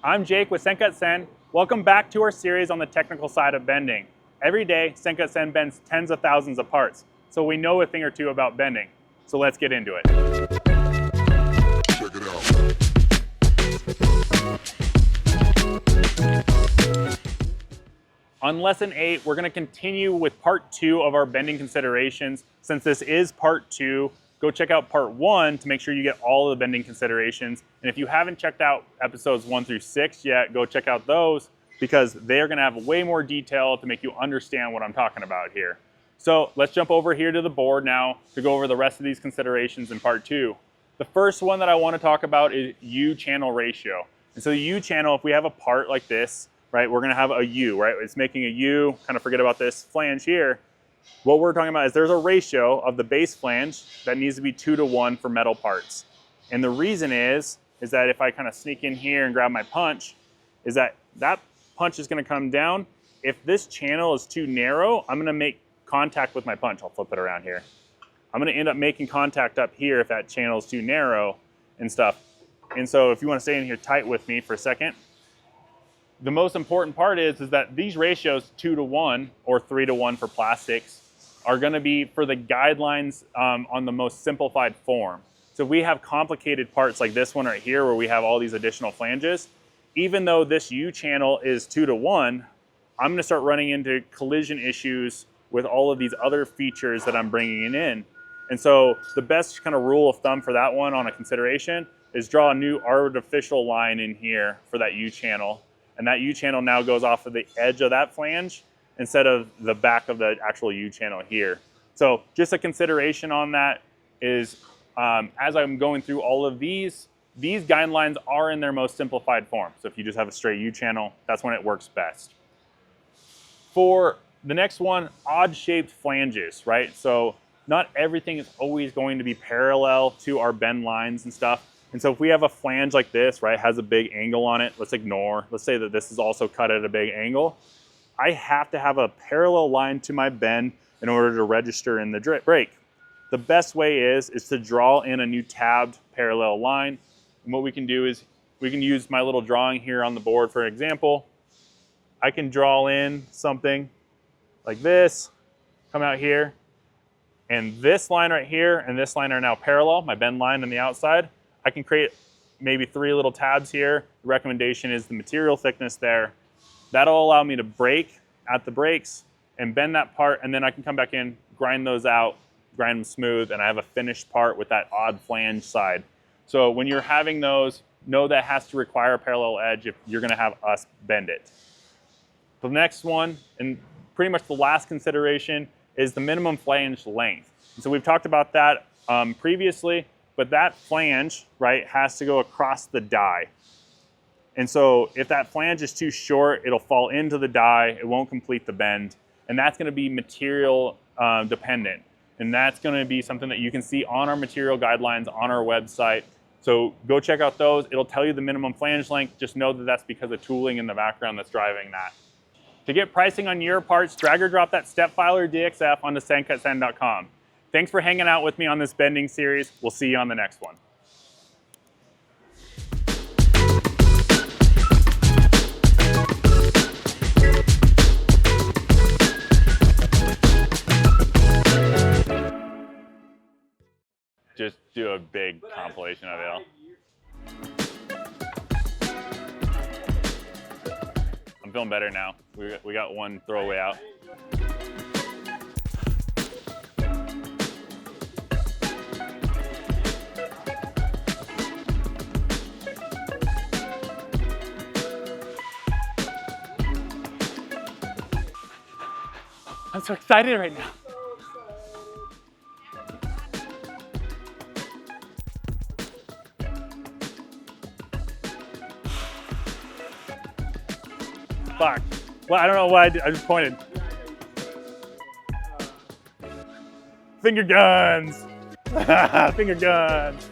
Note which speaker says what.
Speaker 1: I'm Jake with SendCutSend. Welcome back to our series on the technical side of bending. Every day, SendCutSend bends tens of thousands of parts, so we know a thing or two about bending. So let's get into it.
Speaker 2: Check it out.
Speaker 1: On lesson 8, we're going to continue with part 2 of our bending considerations. Since this is part 2, go check out part 1 to make sure you get all of the bending considerations. And if you haven't checked out episodes 1 through 6 yet, go check out those because they're going to have way more detail to make you understand what I'm talking about here. So let's jump over here to the board now to go over the rest of these considerations in part 2. The first one that I want to talk about is U-channel ratio. And so the U-channel, if we have a part like this, right, we're going to have a U, right? It's making a U, kind of forget about this flange here. What we're talking about is there's a ratio of the base flange that needs to be 2 to 1 for metal parts. And the reason is that if I kind of sneak in here and grab my punch, is that punch is going to come down. If this channel is too narrow, I'm going to make contact with my punch. I'll flip it around here. I'm going to end up making contact up here if that channel is too narrow and stuff. And so if you want to stay in here tight with me for a second, the most important part is that these ratios 2 to 1 or 3 to 1 for plastics are going to be for the guidelines on the most simplified form. So if we have complicated parts like this one right here where we have all these additional flanges, even though this U channel is 2 to 1, I'm going to start running into collision issues with all of these other features that I'm bringing in. And so the best kind of rule of thumb for that one on a consideration is draw a new artificial line in here for that U channel. And that U channel now goes off of the edge of that flange instead of the back of the actual U channel here. So just a consideration on that is as I'm going through all of these guidelines are in their most simplified form. So if you just have a straight U channel, that's when it works best. For the next one, odd shaped flanges, right? So not everything is always going to be parallel to our bend lines and stuff. And so if we have a flange like this, right, has a big angle on it, let's say that this is also cut at a big angle. I have to have a parallel line to my bend in order to register in the brake. The best way is to draw in a new tabbed parallel line. And what we can do is we can use my little drawing here on the board for example. I can draw in something like this, come out here, and this line right here and this line are now parallel, my bend line on the outside. I can create maybe 3 little tabs here. The recommendation is the material thickness there. That'll allow me to brake at the brakes and bend that part, and then I can come back in, grind those out, grind them smooth, and I have a finished part with that odd flange side. So when you're having those, know that has to require a parallel edge if you're gonna have us bend it. The next one, and pretty much the last consideration, is the minimum flange length. And so we've talked about that previously, but that flange, right, has to go across the die. And so if that flange is too short, it'll fall into the die, it won't complete the bend, and that's gonna be material dependent. And that's gonna be something that you can see on our material guidelines on our website. So go check out those. It'll tell you the minimum flange length. Just know that that's because of tooling in the background that's driving that. To get pricing on your parts, drag or drop that step file or DXF onto SendCutSend.com. Thanks for hanging out with me on this bending series. We'll see you on the next one. Just do a big compilation of it all. I'm feeling better now. We got one throwaway out. I'm so excited right now. Fuck. Well, I don't know why I just pointed. Finger guns. Finger guns.